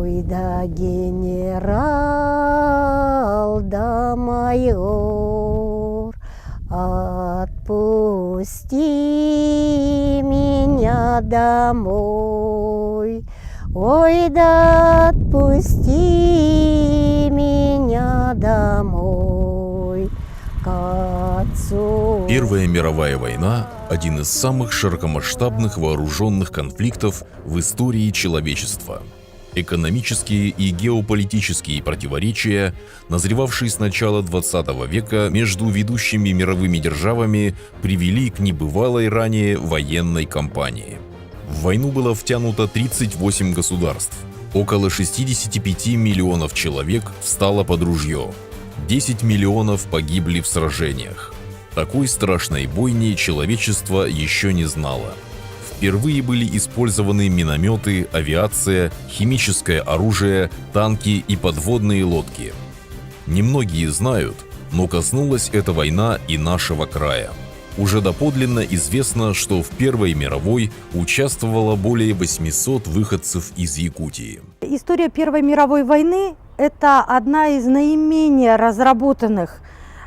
Ой, да генерал, да майор, отпусти меня домой. Ой, да отпусти меня домой к отцу. Первая мировая война – один из самых широкомасштабных вооруженных конфликтов в истории человечества. Экономические и геополитические противоречия, назревавшие с начала XX века между ведущими мировыми державами, привели к небывалой ранее военной кампании. В войну было втянуто 38 государств. Около 65 миллионов человек встало под ружье. 10 миллионов погибли в сражениях. Такой страшной бойни человечество еще не знало. Впервые были использованы минометы, авиация, химическое оружие, танки и подводные лодки. Немногие знают, но коснулась эта война и нашего края. Уже доподлинно известно, что в Первой мировой участвовало более 800 выходцев из Якутии. История Первой мировой войны – это одна из наименее разработанных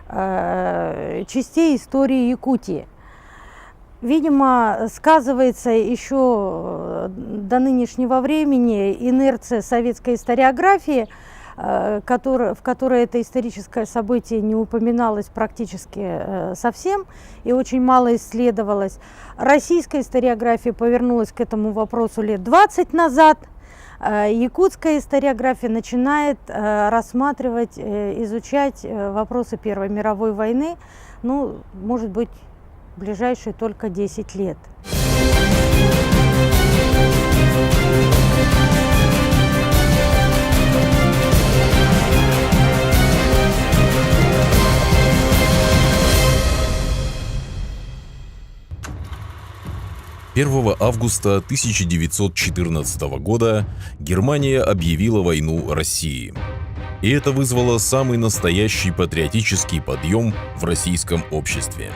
частей истории Якутии. Видимо, сказывается еще до нынешнего времени инерция советской историографии, в которой это историческое событие не упоминалось практически совсем и очень мало исследовалось. Российская историография повернулась к этому вопросу лет 20 назад. Якутская историография начинает рассматривать, изучать вопросы Первой мировой войны, ну, может быть, в ближайшие только 10 лет. 1 августа 1914 года Германия объявила войну России. И это вызвало самый настоящий патриотический подъем в российском обществе.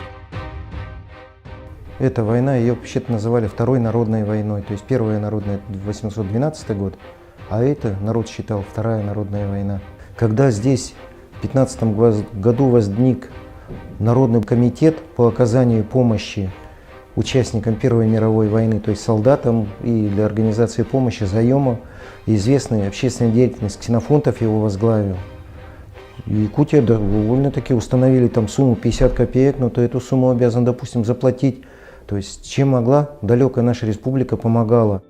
Эта война, ее вообще-то называли Второй народной войной. То есть Первая народная – 1812 год, а это народ считал Вторая народная война. Когда здесь в 15 году возник Народный комитет по оказанию помощи участникам Первой мировой войны, то есть солдатам и для организации помощи, заема, известный общественной деятельности Ксенофонтов его возглавил. Якутия довольно-таки установили там сумму 50 копеек, но то эту сумму обязан, допустим, заплатить. То есть чем могла, далекая наша республика помогала.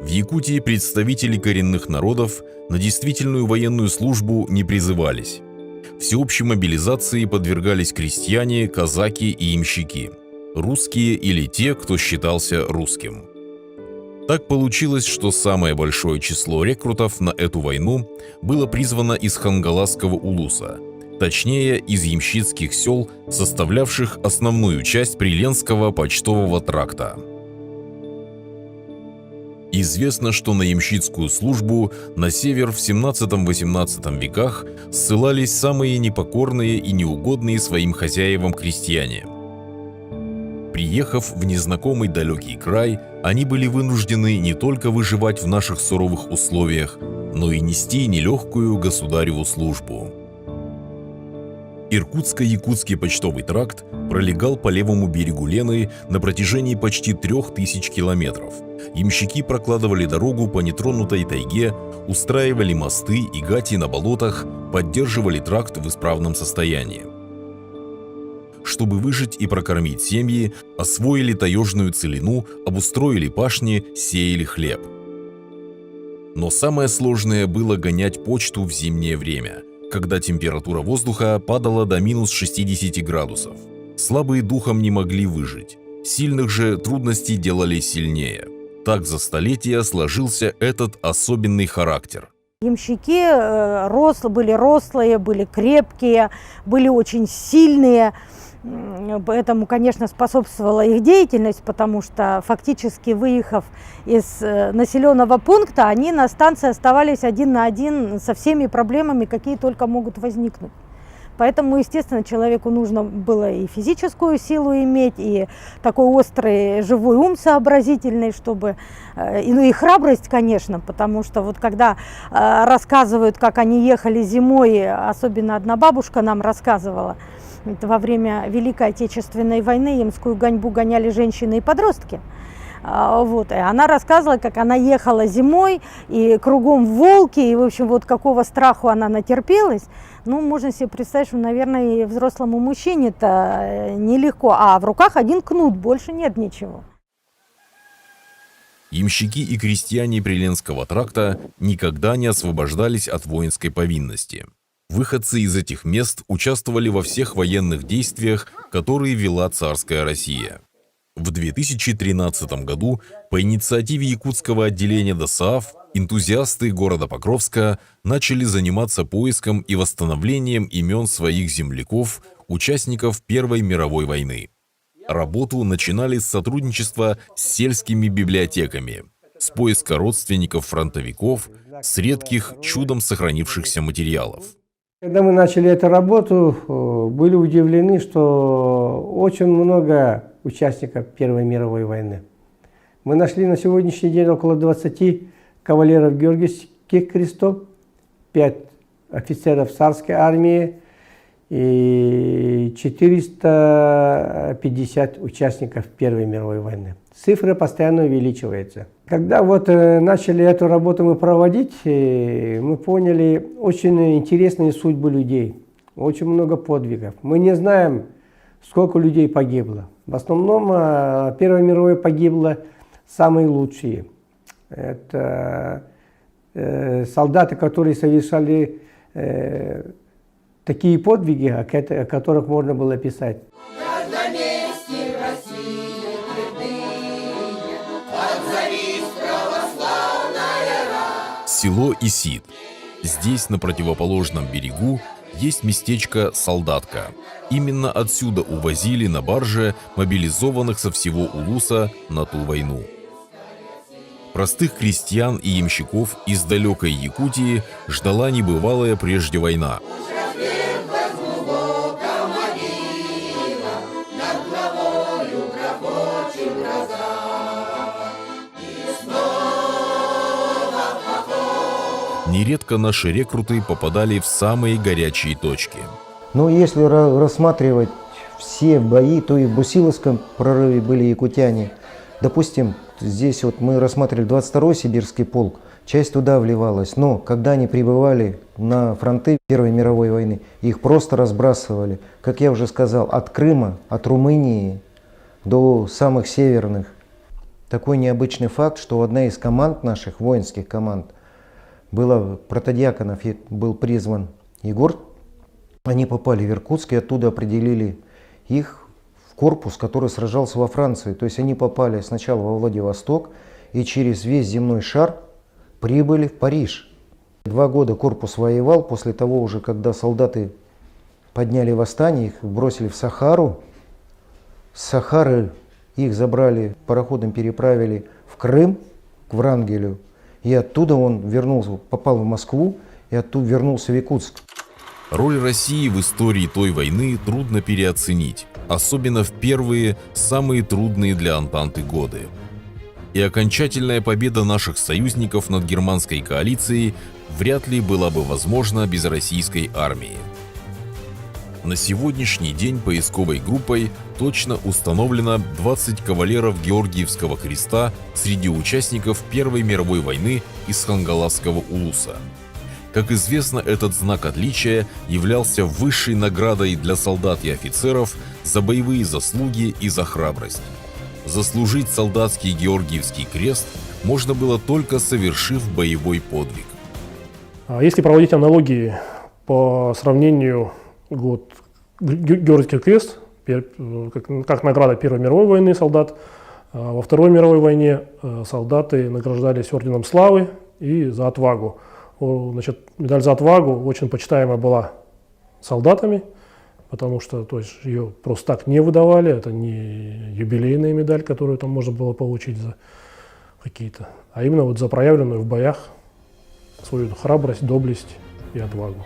В Якутии представители коренных народов на действительную военную службу не призывались. Всеобщей мобилизации подвергались крестьяне, казаки и ямщики, русские или те, кто считался русским. Так получилось, что самое большое число рекрутов на эту войну было призвано из Хангаласского улуса, точнее из ямщицких сел, составлявших основную часть Приленского почтового тракта. Известно, что на ямщицкую службу на север в 17-18 веках ссылались самые непокорные и неугодные своим хозяевам крестьяне. Приехав в незнакомый далекий край, они были вынуждены не только выживать в наших суровых условиях, но и нести нелегкую государеву службу. Иркутско-Якутский почтовый тракт пролегал по левому берегу Лены на протяжении почти 3000 километров. Ямщики прокладывали дорогу по нетронутой тайге, устраивали мосты и гати на болотах, поддерживали тракт в исправном состоянии. Чтобы выжить и прокормить семьи, освоили таежную целину, обустроили пашни, сеяли хлеб. Но самое сложное было гонять почту в зимнее время, когда температура воздуха падала до минус 60 градусов. Слабые духом не могли выжить, сильных же трудности делали сильнее. Так за столетия сложился этот особенный характер. Ямщики были рослые, были крепкие, были очень сильные. Поэтому, конечно, способствовала их деятельность, потому что фактически выехав из населенного пункта, они на станции оставались один на один со всеми проблемами, какие только могут возникнуть. Поэтому, естественно, человеку нужно было и физическую силу иметь, и такой острый живой ум сообразительный, чтобы, ну и храбрость, конечно, потому что вот когда рассказывают, как они ехали зимой, особенно одна бабушка нам рассказывала, это во время Великой Отечественной войны Ямскую гоньбу гоняли женщины и подростки. Вот. И она рассказывала, как она ехала зимой, и кругом волки, и, в общем, вот какого страху она натерпелась. Ну, можно себе представить, что, наверное, и взрослому мужчине-то нелегко. А в руках один кнут, больше нет ничего. Ямщики и крестьяне Приленского тракта никогда не освобождались от воинской повинности. Выходцы из этих мест участвовали во всех военных действиях, которые вела царская Россия. В 2013 году по инициативе якутского отделения ДОСААФ энтузиасты города Покровска начали заниматься поиском и восстановлением имен своих земляков, участников Первой мировой войны. Работу начинали с сотрудничества с сельскими библиотеками, с поиска родственников фронтовиков, с редких, чудом сохранившихся материалов. Когда мы начали эту работу, были удивлены, что очень много участников Первой мировой войны. Мы нашли на сегодняшний день около 20 кавалеров Георгиевских крестов, 5 офицеров царской армии и 450 участников Первой мировой войны. Цифра постоянно увеличивается. Когда вот начали эту работу мы проводить, мы поняли очень интересные судьбы людей, очень много подвигов. Мы не знаем, сколько людей погибло. В основном Первой мировой погибло самые лучшие. Это солдаты, которые совершали такие подвиги, о которых можно было писать. Село Исид. Здесь, на противоположном берегу, есть местечко Солдатка. Именно отсюда увозили на барже мобилизованных со всего Улуса на ту войну. Простых крестьян и ямщиков из далекой Якутии ждала небывалая прежде война. Нередко наши рекруты попадали в самые горячие точки. Но если рассматривать все бои, то и в Бусиловском прорыве были якутяне. Допустим, здесь вот мы рассматривали 22-й сибирский полк, часть туда вливалась, но когда они прибывали на фронты Первой мировой войны, их просто разбрасывали, как я уже сказал, от Крыма, от Румынии до самых северных. Такой необычный факт, что одна из команд наших, воинских команд, была протодиаконов, был призван Егор. Они попали в Иркутск и оттуда определили их в корпус, который сражался во Франции. То есть они попали сначала во Владивосток и через весь земной шар прибыли в Париж. 2 года корпус воевал, после того уже, когда солдаты подняли восстание, их бросили в Сахару. С Сахары их забрали, пароходом переправили в Крым, к Врангелю. И оттуда он вернулся, попал в Москву и оттуда вернулся в Якутск. Роль России в истории той войны трудно переоценить, особенно в первые, самые трудные для Антанты годы. И окончательная победа наших союзников над германской коалицией вряд ли была бы возможна без российской армии. На сегодняшний день поисковой группой точно установлено 20 кавалеров Георгиевского креста среди участников Первой мировой войны из Хангаласского улуса. Как известно, этот знак отличия являлся высшей наградой для солдат и офицеров за боевые заслуги и за храбрость. Заслужить солдатский Георгиевский крест можно было только совершив боевой подвиг. Если проводить аналогии по сравнению Георгиевский крест, как награда Первой мировой войны солдат, во Второй мировой войне солдаты награждались орденом славы и за отвагу. Значит, медаль за отвагу очень почитаемая была солдатами, потому что то есть, ее просто так не выдавали, это не юбилейная медаль, которую там можно было получить за какие-то, а именно вот за проявленную в боях свою храбрость, доблесть и отвагу.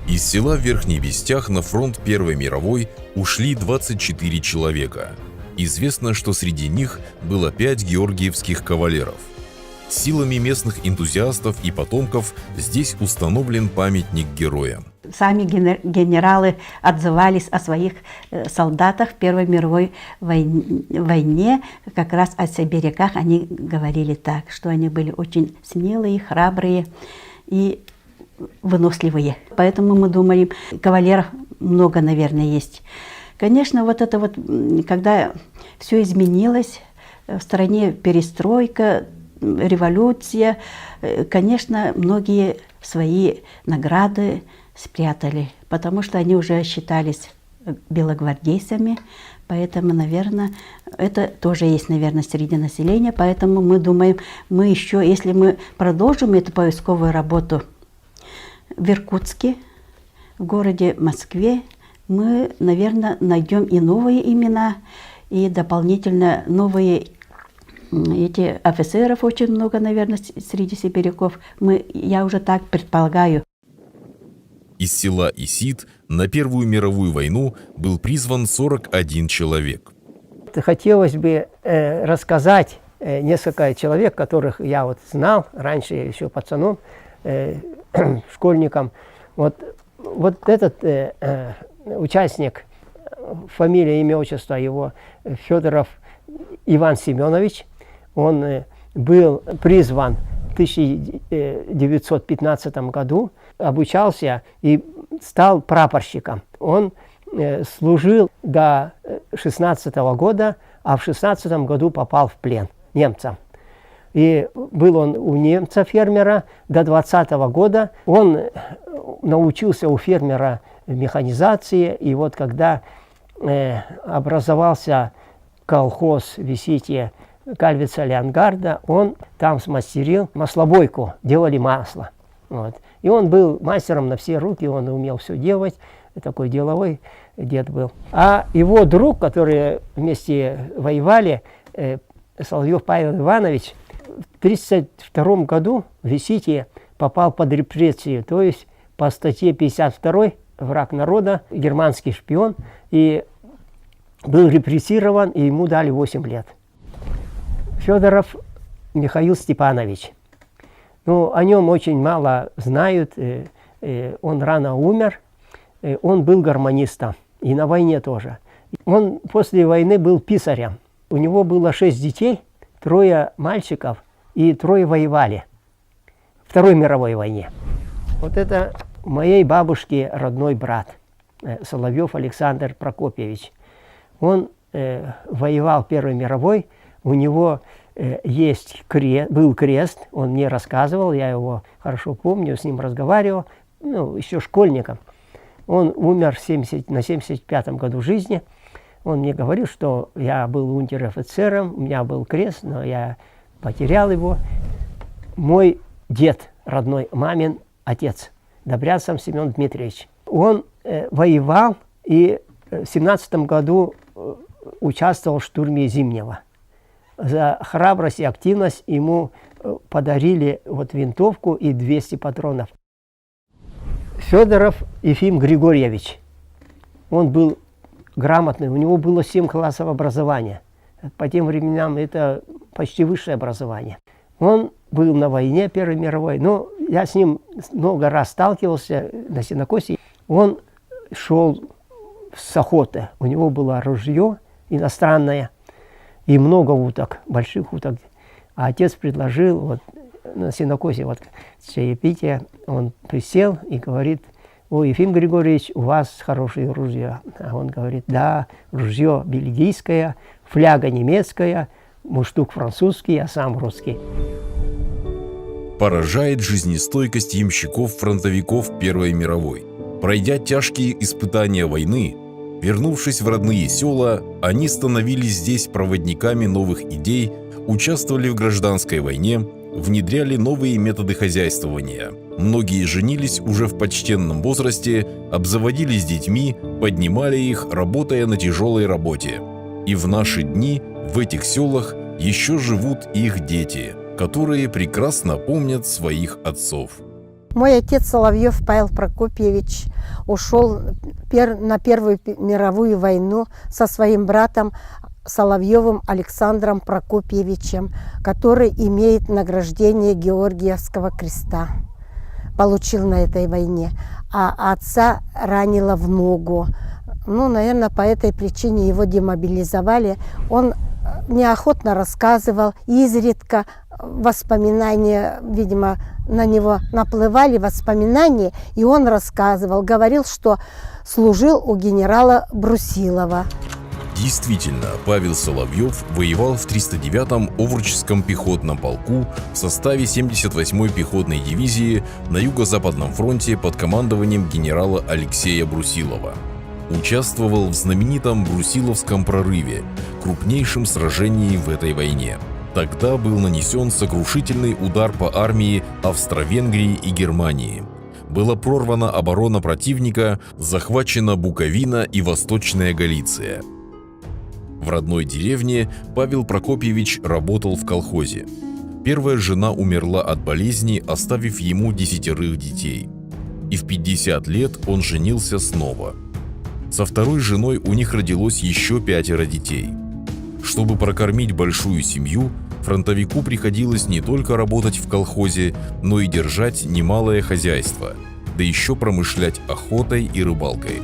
Из села в Верхний Вестях на фронт Первой мировой ушли 24 человека. Известно, что среди них было 5 георгиевских кавалеров. Силами местных энтузиастов и потомков здесь установлен памятник героям. Сами генералы отзывались о своих солдатах в Первой мировой войне. Как раз о сибиряках они говорили так, что они были очень смелые, храбрые и выносливые. Поэтому мы думаем, кавалеров много, наверное, есть. Конечно, вот это вот, когда все изменилось, в стране перестройка, революция, конечно, многие свои награды спрятали, потому что они уже считались белогвардейцами, поэтому, наверное, это тоже есть, наверное, среди населения, поэтому мы думаем, мы еще, если мы продолжим эту поисковую работу в Иркутске, в городе Москве, мы, наверное, найдем и новые имена, и дополнительно новые эти офицеров очень много, наверное, среди сибиряков. Я уже так предполагаю. Из села Исид на Первую мировую войну был призван 41 человек. Хотелось бы рассказать несколько человек, которых я вот знал раньше, еще пацаном, школьником. Вот этот участник, фамилия, имя, отчество его, Федоров Иван Семенович, он был призван в 1915 году, обучался и стал прапорщиком. Он служил до 16 года, а в 16 году попал в плен немцам. И был он у немца-фермера до 20 года. Он научился у фермера механизации, и вот когда образовался колхоз Висития Кальвица Леонгарда, он там смастерил маслобойку, делали масло. Вот. И он был мастером на все руки, он умел все делать, такой деловой дед был. А его друг, который вместе воевали, Соловьев Павел Иванович, в 1932 году в Виситии попал под репрессию, то есть по статье 52 «Враг народа», германский шпион, и был репрессирован, и ему дали 8 лет. Федоров Михаил Степанович. Ну, о нем очень мало знают. Он рано умер. Он был гармонистом. И на войне тоже. Он после войны был писарем. У него было 6 детей, 3 мальчиков, и 3 воевали в Второй мировой войне. Вот это моей бабушки родной брат, Соловьев Александр Прокопьевич. Он воевал в Первой мировой. У него был крест, он мне рассказывал, я его хорошо помню, с ним разговаривал, ну, еще школьником. Он умер на 75-м году жизни. Он мне говорил, что я был унтер-офицером, у меня был крест, но я потерял его. Мой дед, родной мамин отец, Добрянцев Семен Дмитриевич, он воевал и в 17-м году участвовал в штурме Зимнего. За храбрость и активность ему подарили вот винтовку и 200 патронов. Федоров Ефим Григорьевич. Он был грамотный, у него было 7 классов образования. По тем временам это почти высшее образование. Он был на войне Первой мировой, но я с ним много раз сталкивался на сенокосе. Он шел с охоты, у него было ружье иностранное и много уток, больших уток. А отец предложил, вот на сенокосе, вот чаепитие, он присел и говорит: «О, Ефим Григорьевич, у вас хорошее ружье». А он говорит: «Да, ружье бельгийское, фляга немецкая, муштук французский, а сам русский». Поражает жизнестойкость ямщиков-фронтовиков Первой мировой. Пройдя тяжкие испытания войны, вернувшись в родные села, они становились здесь проводниками новых идей, участвовали в гражданской войне, внедряли новые методы хозяйствования. Многие женились уже в почтенном возрасте, обзаводились детьми, поднимали их, работая на тяжелой работе. И в наши дни в этих селах еще живут их дети, которые прекрасно помнят своих отцов. Мой отец Соловьев Павел Прокопьевич ушел на Первую мировую войну со своим братом Соловьевым Александром Прокопьевичем, который имеет награждение Георгиевского креста. Получил на этой войне. А отца ранило в ногу. Ну, наверное, по этой причине его демобилизовали. Он неохотно рассказывал, изредка воспоминания, видимо, на него наплывали воспоминания, и он рассказывал, говорил, что служил у генерала Брусилова. Действительно, Павел Соловьев воевал в 309-м Овручском пехотном полку в составе 78-й пехотной дивизии на Юго-Западном фронте под командованием генерала Алексея Брусилова. Участвовал в знаменитом Брусиловском прорыве, крупнейшем сражении в этой войне. Тогда был нанесен сокрушительный удар по армии Австро-Венгрии и Германии. Была прорвана оборона противника, захвачена Буковина и Восточная Галиция. В родной деревне Павел Прокопьевич работал в колхозе. Первая жена умерла от болезни, оставив ему 10 детей. И в 50 лет он женился снова. Со второй женой у них родилось еще 5 детей. Чтобы прокормить большую семью, фронтовику приходилось не только работать в колхозе, но и держать немалое хозяйство, да еще промышлять охотой и рыбалкой.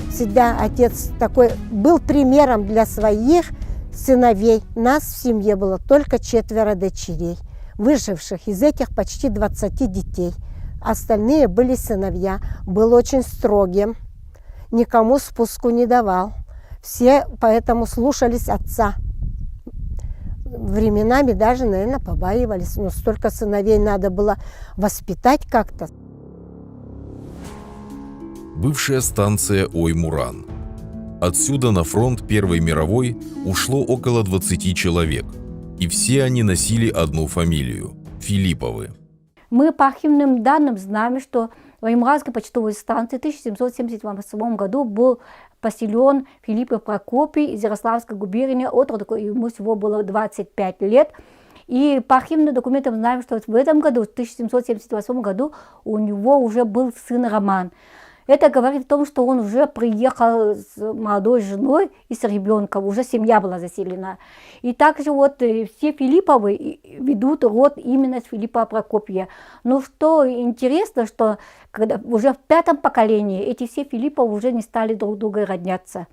Всегда отец такой был примером для своих сыновей. Нас в семье было только 4 дочерей, выживших из этих почти 20 детей. Остальные были сыновья. Был очень строгим, никому спуску не давал. Все поэтому слушались отца. Временами даже, наверное, побаивались, но столько сыновей надо было воспитать как-то. Бывшая станция Ой-Муран. Отсюда на фронт Первой мировой ушло около 20 человек, и все они носили одну фамилию – Филипповы. Мы по архивным данным знаем, что в Ой-Муранской почтовой станции в 1778 году был поселен Филиппов Прокопий из Ярославской губернии, отроду ему всего было 25 лет. И по архивным документам знаем, что в этом году, в 1778 году, у него уже был сын Роман. Это говорит о том, что он уже приехал с молодой женой и с ребенком, уже семья была заселена. И также вот все Филипповы ведут род именно с Филиппа Прокопия. Но что интересно, что когда уже в 5-м поколении эти все Филипповы уже не стали друг друга родняться.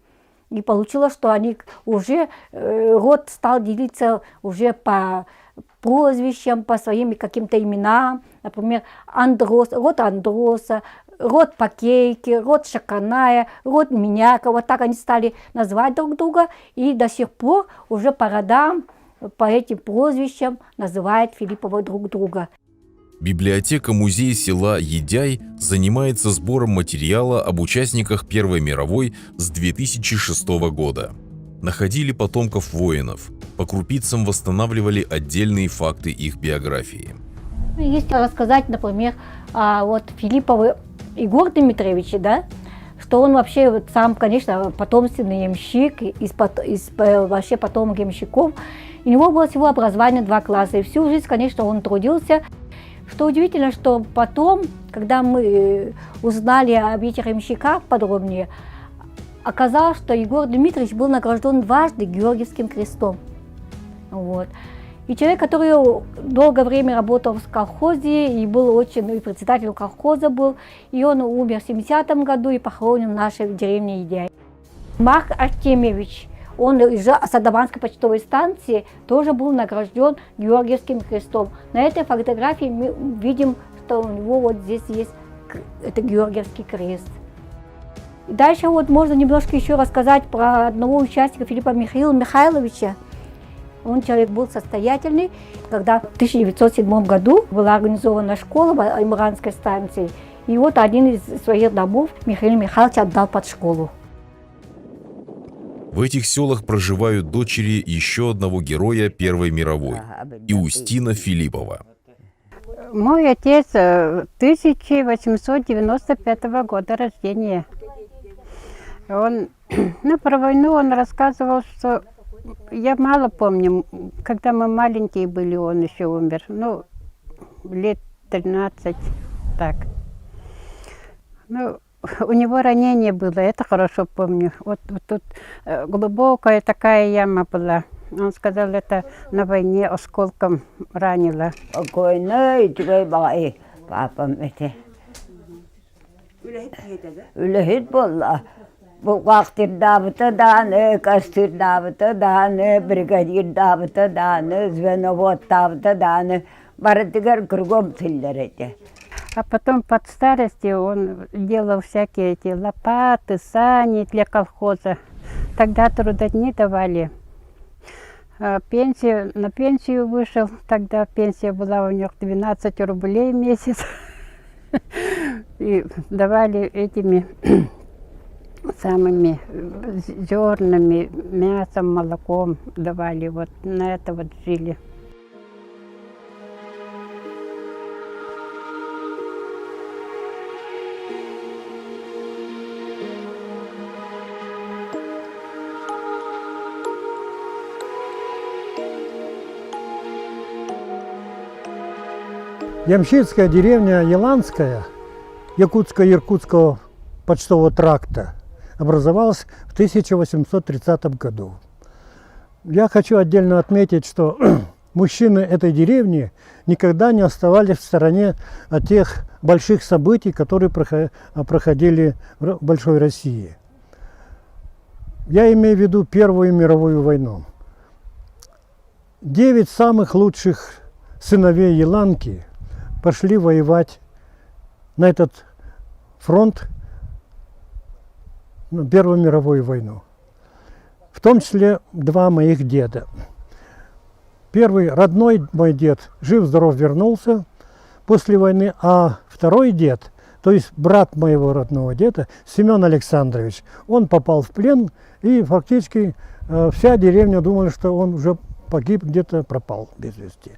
И получилось, что они уже, род стал делиться уже по прозвищам, по своим каким-то именам. Например, Андрос, род Андроса, род Пакейки, род Шаканая, род Миняка. Вот так они стали называть друг друга. И до сих пор уже по родам, по этим прозвищам называют Филипповы друг друга. Библиотека-музей села Едяй занимается сбором материала об участниках Первой мировой с 2006 года. Находили потомков воинов, по крупицам восстанавливали отдельные факты их биографии. Если рассказать, например, вот Филипповы Егор Дмитриевич, да, что он вообще вот сам, конечно, потомственный ямщик, вообще потомок ямщиков. У него было всего образование 2 класса, и всю жизнь, конечно, он трудился. Что удивительно, что потом, когда мы узнали об этих ямщиках подробнее, оказалось, что Егор Дмитриевич был награжден дважды Георгиевским крестом. Вот. И человек, который долгое время работал в колхозе и был очень, и председателем колхоза был, и он умер в 70-м году и похоронен в нашей деревне Едяй. Марк Артемьевич, он из Садованской почтовой станции, тоже был награжден Георгиевским крестом. На этой фотографии мы видим, что у него вот здесь есть это Георгиевский крест. И дальше вот можно немножко еще рассказать про одного участника Филиппа Михаила Михайловича. Он человек был состоятельный, когда в 1907 году была организована школа в Ой-Муранской станции. И вот один из своих домов Михаил Михайлович отдал под школу. В этих селах проживают дочери еще одного героя Первой мировой – Иустина Филиппова. Мой отец 1895 года рождения. Он, про войну он рассказывал, что я мало помню, когда мы маленькие были, он еще умер. Лет 13, так. Ну, у него ранение было, это хорошо помню. Вот тут глубокая такая яма была. Он сказал, это на войне осколком ранило. Ülehit bolla. Bu vaktir davıta dağını, kastır davıta dağını, brigadir davıta dağını, zvenovod davıta dağını, баратыгар кругом тиллерете. А потом под старости он делал всякие эти лопаты, сани для колхоза. Тогда трудодни давали. На пенсию вышел, тогда пенсия была у него 12 рублей в месяц. И давали этими самыми зернами, мясом, молоком давали. Вот на это вот жили. Ямщицкая деревня Еланская Якутско-Иркутского почтового тракта образовалась в 1830 году. Я хочу отдельно отметить, что мужчины этой деревни никогда не оставались в стороне от тех больших событий, которые проходили в Большой России. Я имею в виду Первую мировую войну. 9 самых лучших сыновей Еланки пошли воевать на этот фронт на Первую мировую войну. В том числе 2 моих деда. Первый, родной мой дед, жив-здоров вернулся после войны, а второй дед, то есть брат моего родного деда, Семен Александрович, он попал в плен, и фактически вся деревня думала, что он уже погиб, где-то пропал без вести.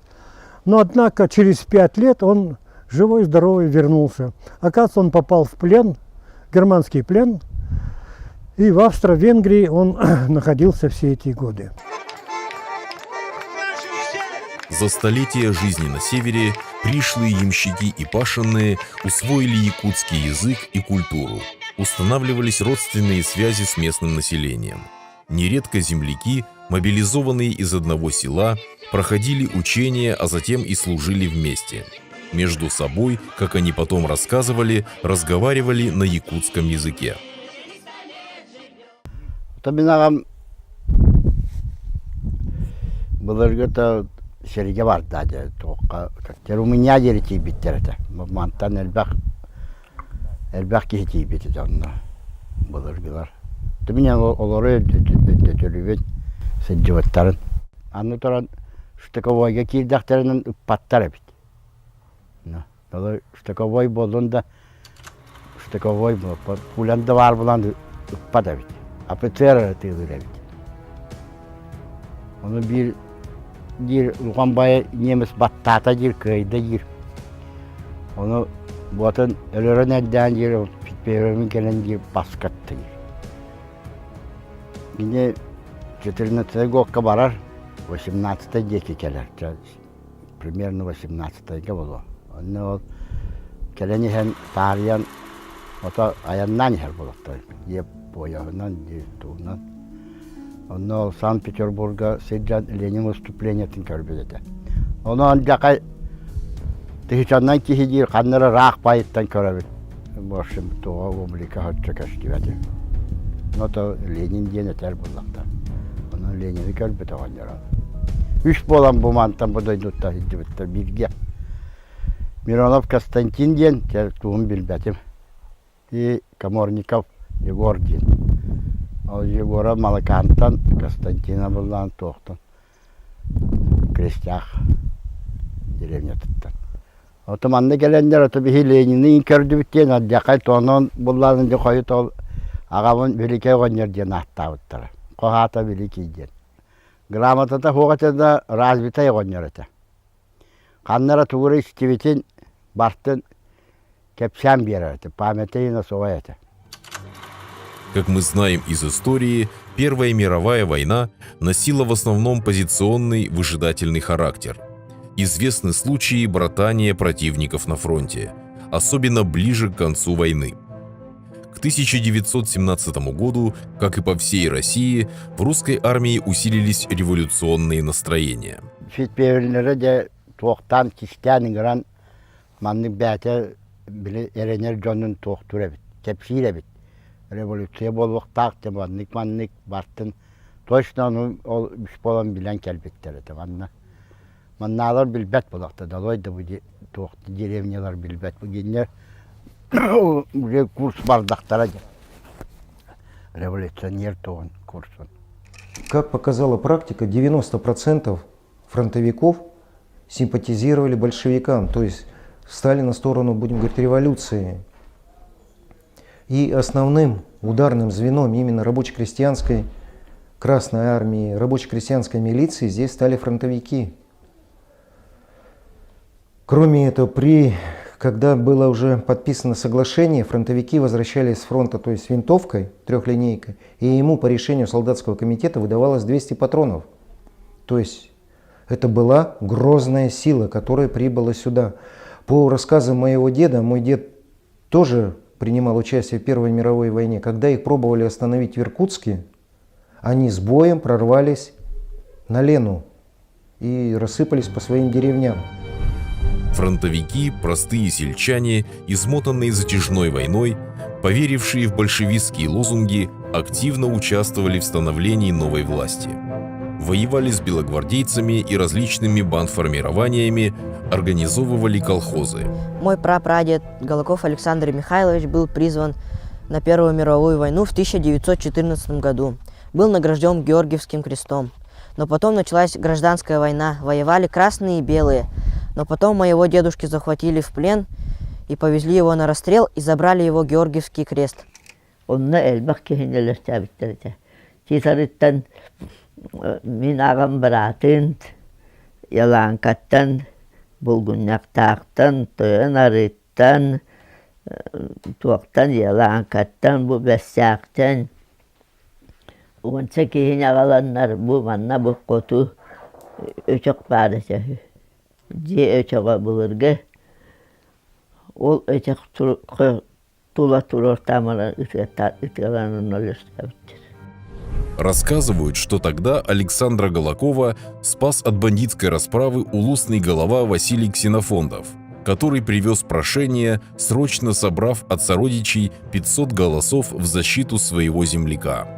Но, однако, через 5 лет он живой-здоровый вернулся. Оказывается, он попал в плен, германский плен, и в Австро-Венгрии он находился все эти годы. За столетия жизни на севере пришлые ямщики и пашенные усвоили якутский язык и культуру, устанавливались родственные связи с местным населением. Нередко земляки, мобилизованные из одного села, проходили учения, а затем и служили вместе. Между собой, как они потом рассказывали, разговаривали на якутском языке. Сереге бар дады тоққа тер у меня дерти биттерде мантан элбах кити битте онна булыргылар то меня олары төлөбөт сыджыттарын аны туран штаковойга кирдактеринен уппаттар бит но штаковой болунда штаковой пуланда бар булан уппада бит апетер тылыр бит оны бир Дир Луганбай немец баттата дир кайда дир. Оны ботан өлөрөн элден дир питперемин келен дир баскатты дир. Мине 14 гокка барар, 18-та дети келер. Примерно 18-та боло. Оны ол келени хен тариян ото аяннан хер болоттой. Еп боягынан дир туунан. Он Санкт-Петербурга сидят Ленин выступление тинкербедете. Он дякай тихичаннан кихидир ханнара рах пайттан көрөбүт. Башым тоо облика хатчакаштибете. Но то Ленин ден этер буллакта. Он Ленин көрбөт оганнара. Үч болан бу мантан бодойдутта хидибетте бирге. Миронов Константин ден туум билбетим. И Каморников Егор ден. Ал Егора Малакантан, Константина Булан Тохтан, Крестях, деревня Туттан. Отоманны келендер, отобихи Ленинин көрді біттен, аддякай тонон Буланын дұқойы тол, ағавын великий ғонер ден аттауыттары. Қоғата великий ден. Грамотата хоғатада развитай ғонер еті. Қаннара туғыры істеветін бартын кепсян берер еті, памятейна соға еті. Как мы знаем из истории, Первая мировая война носила в основном позиционный выжидательный характер. Известны случаи братания противников на фронте, особенно ближе к концу войны. К 1917 году, как и по всей России, в русской армии усилились революционные настроения. Революция болук тактым, манник бартын. Точно ол үш болан билен келбеттер эти манна. Манналар билбет болакта, далой да буди тоқты деревнялар билбет. Бугенне уже курс бардактара революционер тоон курсын. Как показала практика, 90% фронтовиков симпатизировали большевикам, то есть встали на сторону, будем говорить, революции. И основным ударным звеном именно рабоче-крестьянской Красной армии, рабоче-крестьянской милиции здесь стали фронтовики. Кроме этого, когда было уже подписано соглашение, фронтовики возвращались с фронта, то есть с винтовкой, трехлинейкой, и ему по решению солдатского комитета выдавалось 200 патронов. То есть это была грозная сила, которая прибыла сюда. По рассказам моего деда, мой дед тоже принимал участие в Первой мировой войне. Когда их пробовали остановить в Иркутске, они с боем прорвались на Лену и рассыпались по своим деревням. Фронтовики, простые сельчане, измотанные затяжной войной, поверившие в большевистские лозунги, активно участвовали в становлении новой власти. Воевали с белогвардейцами и различными бандформированиями, организовывали колхозы. Мой прапрадед Голоков Александр Михайлович был призван на Первую мировую войну в 1914 году. Был награжден Георгиевским крестом. Но потом началась гражданская война, воевали красные и белые. Но потом моего дедушки захватили в плен и повезли его на расстрел и забрали его Георгиевский крест. Min ağam bıratın, yalan kattan, bulgunyak taktın, toyan arıttan, tuaktan yalan kattan, bu besaktan. Onca kihin ağalanlar bu manna bu kotu öçük barıca. Ce öçüğe bulurge. Ol öçük tula turur tamalar ıtıgalanın olursa. Рассказывают, что тогда Александра Голокова спас от бандитской расправы улусный голова Василий Ксенофондов, который привез прошение, срочно собрав от сородичей 500 голосов в защиту своего земляка.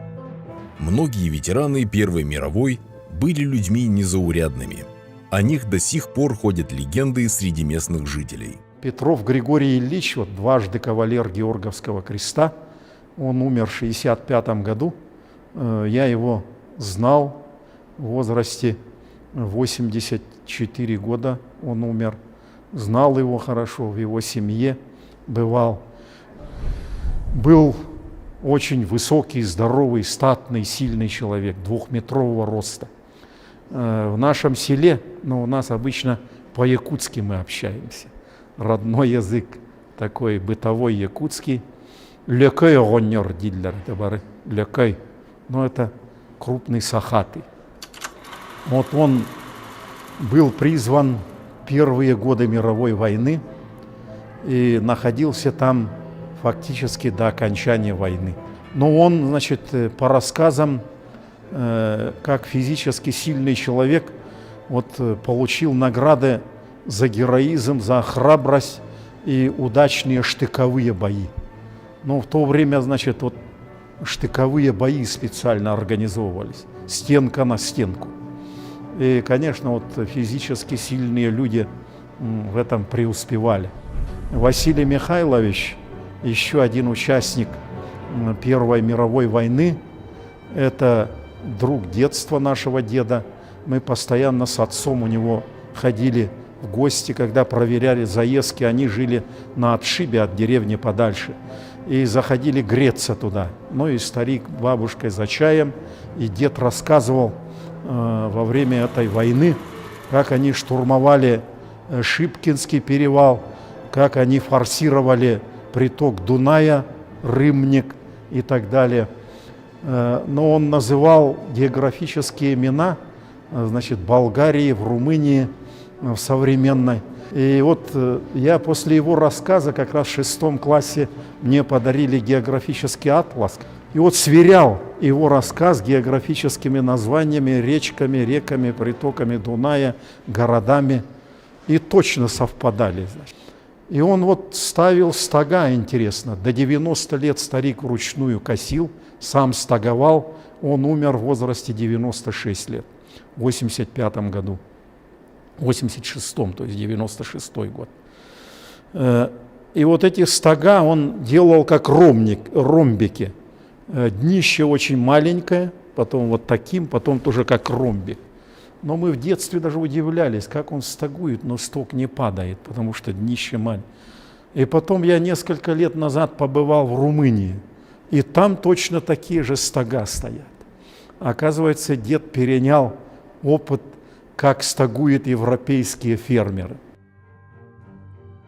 Многие ветераны Первой мировой были людьми незаурядными. О них до сих пор ходят легенды среди местных жителей. Петров Григорий Ильич, вот дважды кавалер Георгиевского креста, он умер в 1965 году. Я его знал в возрасте 84 года, он умер. Знал его хорошо, в его семье бывал. Был очень высокий, здоровый, статный, сильный человек, 2-метрового роста. В нашем селе, но у нас обычно по-якутски мы общаемся. Родной язык такой бытовой якутский. Лекай гонер диллер, лекай. Но это крупный сахатый. Вот он был призван в первые годы мировой войны и находился там фактически до окончания войны. Но он, значит, по рассказам, как физически сильный человек, вот, получил награды за героизм, за храбрость и удачные штыковые бои. Но в то время, значит, вот штыковые бои специально организовывались, стенка на стенку. И, конечно, вот физически сильные люди в этом преуспевали. Василий Михайлович, еще один участник Первой мировой войны, это друг детства нашего деда. Мы постоянно с отцом у него ходили в гости, когда проверяли заездки, они жили на отшибе от деревни подальше. И заходили греться туда. Ну и старик бабушкой за чаем, и дед рассказывал во время этой войны, как они штурмовали Шипкинский перевал, как они форсировали приток Дуная, Рымник и так далее. Но он называл географические имена, значит, в Болгарии, в Румынии, в современной. И вот я после его рассказа, как раз в 6 классе мне подарили географический атлас. И вот сверял его рассказ с географическими названиями, речками, реками, притоками Дуная, городами. И точно совпадали. И он вот ставил стога, интересно. До 90 лет старик вручную косил, сам стоговал. Он умер в возрасте 96 лет, в 85 году. 86-м, то есть 96-й год. И вот эти стога он делал как ромбики. Днище очень маленькое, потом вот таким, потом тоже как ромбик. Но мы в детстве даже удивлялись, как он стогует, но стог не падает, потому что днище маленькое. И потом я несколько лет назад побывал в Румынии, и там точно такие же стога стоят. Оказывается, дед перенял опыт, как стогуют европейские фермеры.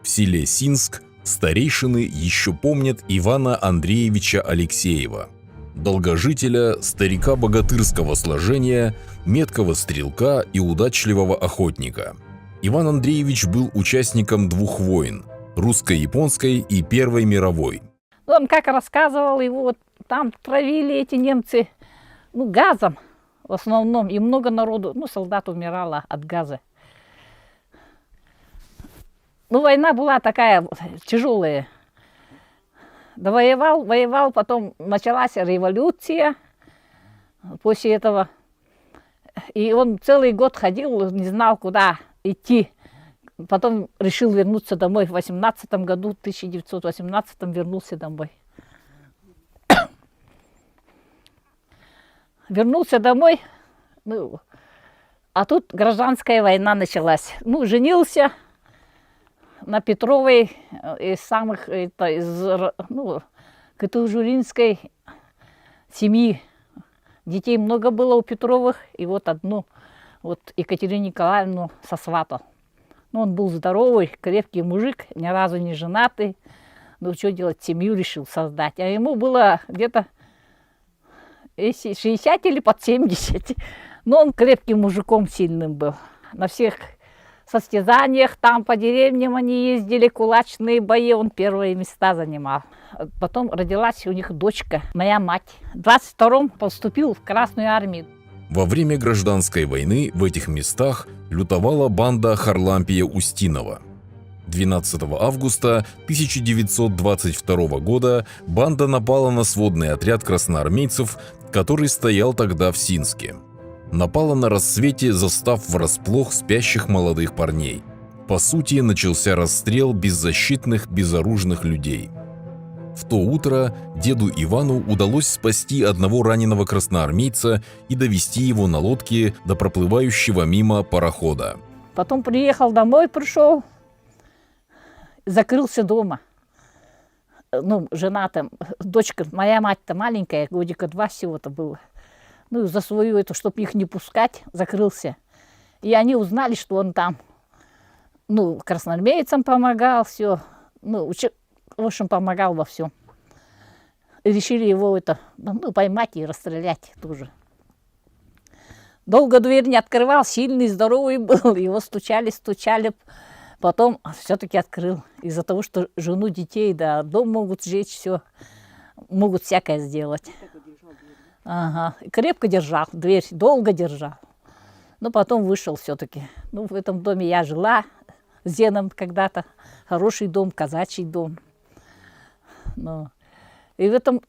В селе Синск старейшины еще помнят Ивана Андреевича Алексеева, долгожителя, старика богатырского сложения, меткого стрелка и удачливого охотника. Иван Андреевич был участником 2 войн – русско-японской и Первой мировой. Он как рассказывал, его вот там травили эти немцы газом в основном, и много народу, солдат умирало от газа. Война была такая тяжелая. Воевал, потом началась революция после этого. И он целый год ходил, не знал, куда идти. Потом решил вернуться домой в 18 году, 1918 вернулся домой. Вернулся домой, а тут гражданская война началась. Женился на Петровой, из Катужуринской семьи. Детей много было у Петровых, и вот одну, Екатерину Николаевну сосватал. Он был здоровый, крепкий мужик, ни разу не женатый. Что делать, семью решил создать. А ему было где-то 60 или под 70. Но он крепким мужиком сильным был. На всех состязаниях там по деревням они ездили, кулачные бои, он первые места занимал. Потом родилась у них дочка, моя мать. В 22-м поступил в Красную армию. Во время гражданской войны в этих местах лютовала банда Харлампия Устинова. 12 августа 1922 года банда напала на сводный отряд красноармейцев, который стоял тогда в Синске. Напала на рассвете, застав врасплох спящих молодых парней. По сути, начался расстрел беззащитных, безоружных людей. В то утро деду Ивану удалось спасти одного раненого красноармейца и довести его на лодке до проплывающего мимо парохода. Потом приехал домой, пришел, закрылся дома. Жена там, дочка, моя мать-то маленькая, годика 2 всего-то было. За свою чтобы их не пускать, закрылся. И они узнали, что он там, красноармейцам помогал, все, в общем, помогал во всем. И решили его поймать и расстрелять тоже. Долго дверь не открывал, сильный, здоровый был, его стучали, потом все-таки открыл. Из-за того, что жену, детей, да, дом могут сжечь, все, могут всякое сделать. Ага. Крепко держал дверь, долго держал. Но потом вышел все-таки. В этом доме я жила с дедом когда-то. Хороший дом, казачий дом. И в этом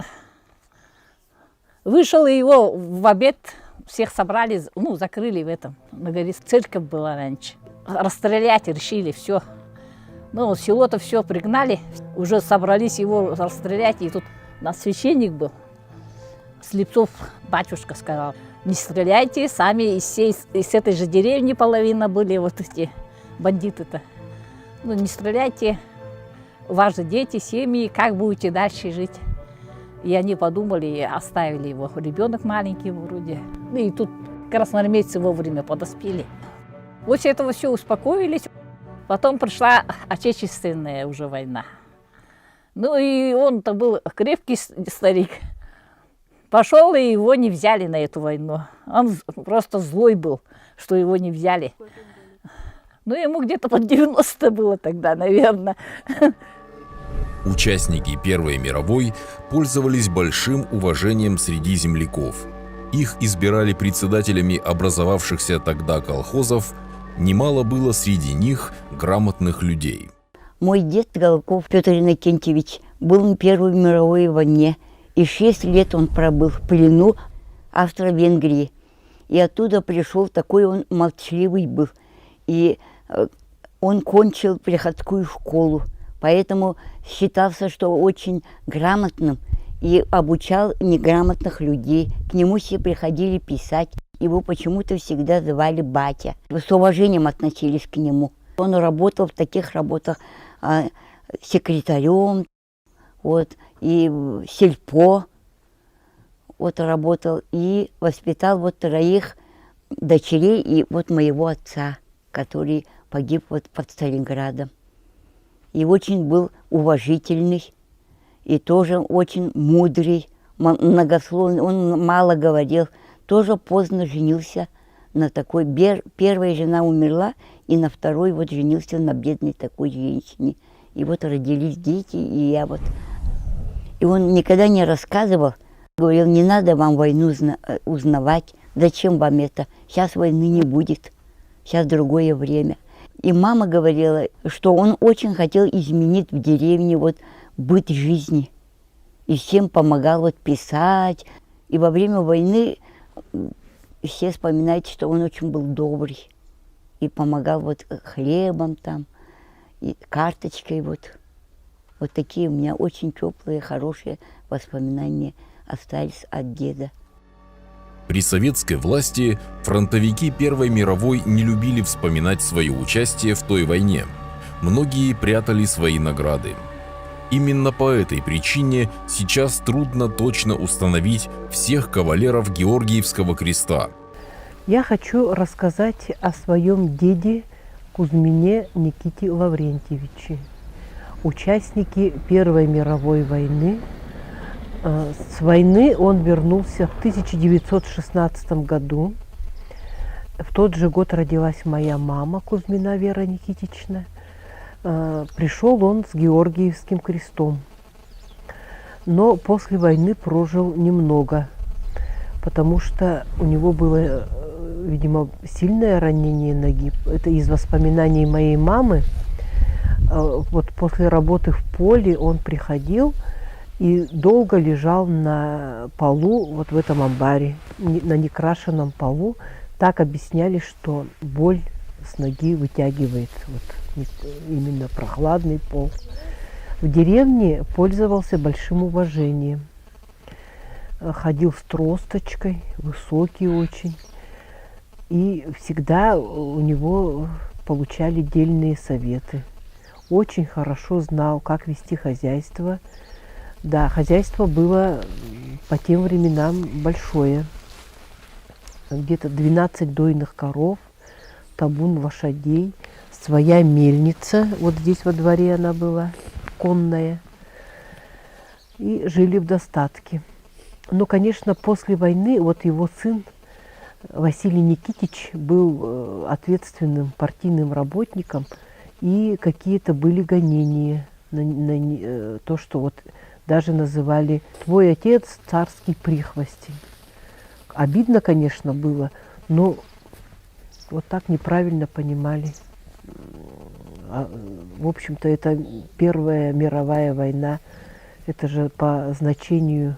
вышел, и его в обед всех собрали, закрыли в этом. На горе церковь была раньше. Расстрелять решили, все. Село-то все пригнали, уже собрались его расстрелять. И тут у нас священник был. Слепцов батюшка сказал: не стреляйте, сами из этой же деревни половина были эти бандиты-то. Не стреляйте, у вас же дети, семьи, как будете дальше жить? И они подумали и оставили его. Ребенок маленький вроде. И тут красноармейцы вовремя подоспели. После этого все успокоились. Потом пришла Отечественная уже война. И он-то был крепкий старик. Пошел, и его не взяли на эту войну. Он просто злой был, что его не взяли. Ну, ему где-то под 90 было тогда, наверное. Участники Первой мировой пользовались большим уважением среди земляков. Их избирали председателями образовавшихся тогда колхозов, немало было среди них грамотных людей. Мой дед Голоков Петр Иннокентьевич был на Первой мировой войне, и 6 лет он пробыл в плену Австро-Венгрии. И оттуда пришел, такой он молчаливый был. И он кончил приходскую школу, поэтому считался, что очень грамотным и обучал неграмотных людей. К нему все приходили писать. Его почему-то всегда звали батя. С уважением относились к нему. Он работал в таких работах секретарем, вот, и в сельпо вот, работал, и воспитал вот 3 дочерей и вот моего отца, который погиб вот под Сталинградом. И очень был уважительный, и тоже очень мудрый, многословный, он мало говорил, тоже поздно женился на такой, первая жена умерла, и на второй вот женился на бедной такой женщине. И вот родились дети, и я вот... И он никогда не рассказывал, говорил, не надо вам войну узнавать, зачем вам это, сейчас войны не будет, сейчас другое время. И мама говорила, что он очень хотел изменить в деревне вот быт жизни. И всем помогал вот писать. И во время войны все вспоминают, что он очень был добрый. И помогал вот хлебом там, и карточкой вот. Вот такие у меня очень теплые, хорошие воспоминания остались от деда. При советской власти фронтовики Первой мировой не любили вспоминать свое участие в той войне. Многие прятали свои награды. Именно по этой причине сейчас трудно точно установить всех кавалеров Георгиевского креста. Я хочу рассказать о своем деде Кузьмине Никите Лаврентьевиче, участнике Первой мировой войны. С войны он вернулся в 1916 году. В тот же год родилась моя мама, Кузьмина Вера Никитична. Пришел он с Георгиевским крестом. Но после войны прожил немного, потому что у него было, видимо, сильное ранение ноги. Это из воспоминаний моей мамы. Вот после работы в поле он приходил и долго лежал на полу, вот в этом амбаре, на некрашенном полу. Так объясняли, что боль с ноги вытягивает, вот, именно прохладный пол. В деревне пользовался большим уважением. Ходил с тросточкой, высокий очень. И всегда у него получали дельные советы. Очень хорошо знал, как вести хозяйство. Да, хозяйство было по тем временам большое. Где-то 12 дойных коров, табун лошадей, своя мельница, вот здесь во дворе она была, конная. И жили в достатке. Но, конечно, после войны вот его сын Василий Никитич был ответственным партийным работником, и какие-то были гонения на то, что вот даже называли «твой отец царский прихвостень». Обидно, конечно, было, но вот так неправильно понимали. В общем-то, это Первая мировая война, это же по значению,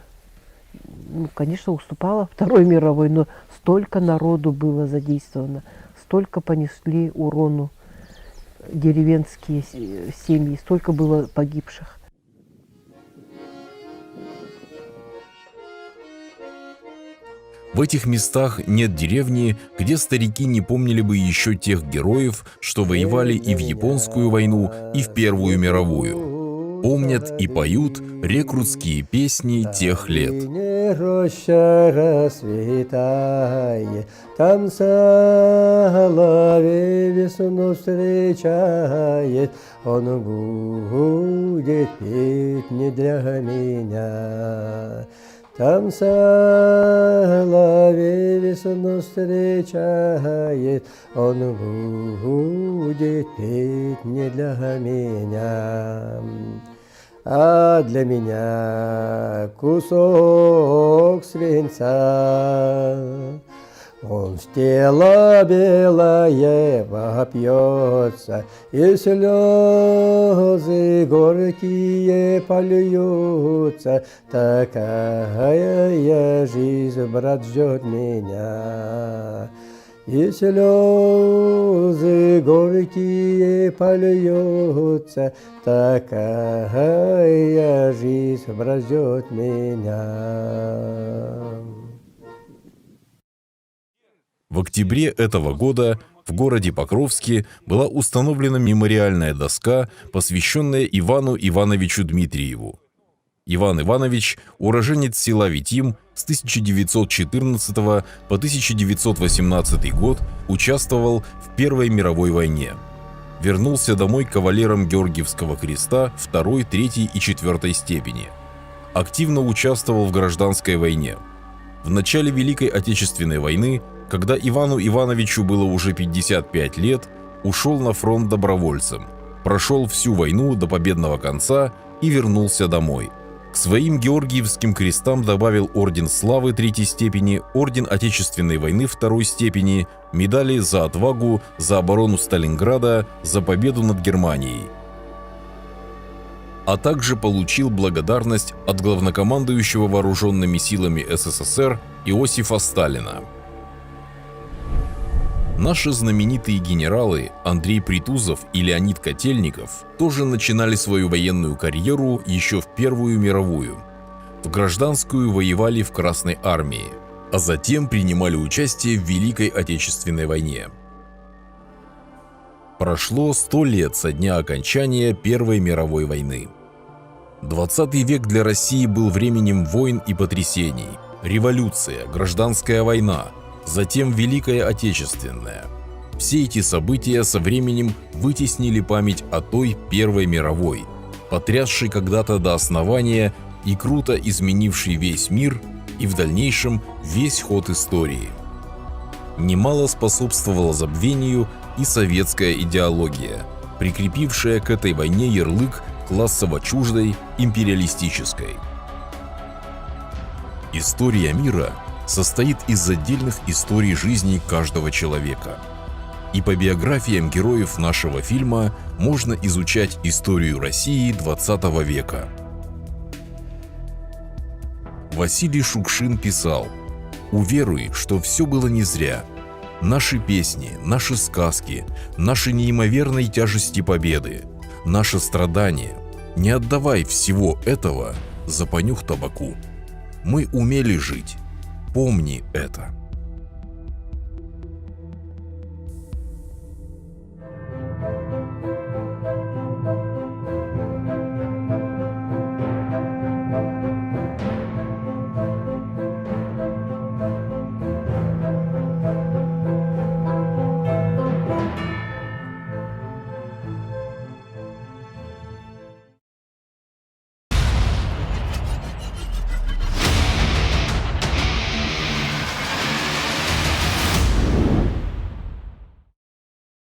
ну, конечно, уступала Второй мировой, но столько народу было задействовано, столько понесли урону деревенские семьи, столько было погибших. В этих местах нет деревни, где старики не помнили бы еще тех героев, что воевали и в Японскую войну, и в Первую мировую. Помнят и поют рекрутские песни тех лет. Роща расцветает, там соловей весну встречает, он будет петь не для меня. Там соловей весну встречает, он будет петь не для меня, а для меня кусок свинца. Он в тело белое вопьется, и слезы горькие польются. Такая жизнь, брат, ждет меня. И слезы горькие польются. Такая жизнь, брат, ждет меня. В октябре этого года в городе Покровске была установлена мемориальная доска, посвященная Ивану Ивановичу Дмитриеву. Иван Иванович, уроженец села Витим, с 1914 по 1918 год участвовал в Первой мировой войне. Вернулся домой кавалером Георгиевского креста 2, 3 и 4 степени. Активно участвовал в гражданской войне. В начале Великой Отечественной войны, когда Ивану Ивановичу было уже 55 лет, ушел на фронт добровольцем, прошел всю войну до победного конца и вернулся домой. К своим Георгиевским крестам добавил орден Славы 3 степени, орден Отечественной войны 2 степени, медали за отвагу, за оборону Сталинграда, за победу над Германией. А также получил благодарность от главнокомандующего вооруженными силами СССР Иосифа Сталина. Наши знаменитые генералы Андрей Притузов и Леонид Котельников тоже начинали свою военную карьеру еще в Первую мировую. В гражданскую воевали в Красной армии, а затем принимали участие в Великой Отечественной войне. Прошло 100 лет со дня окончания Первой мировой войны. 20 век для России был временем войн и потрясений. Революция, гражданская война, затем Великая Отечественная. Все эти события со временем вытеснили память о той Первой мировой, потрясшей когда-то до основания и круто изменившей весь мир и в дальнейшем весь ход истории. Немало способствовала забвению и советская идеология, прикрепившая к этой войне ярлык классово-чуждой, империалистической. История мира состоит из отдельных историй жизни каждого человека. И по биографиям героев нашего фильма можно изучать историю России 20 века. Василий Шукшин писал: «Уверуй, что все было не зря. Наши песни, наши сказки, наши неимоверной тяжести победы, наше страдание. Не отдавай всего этого за понюх табаку. Мы умели жить. Помни это».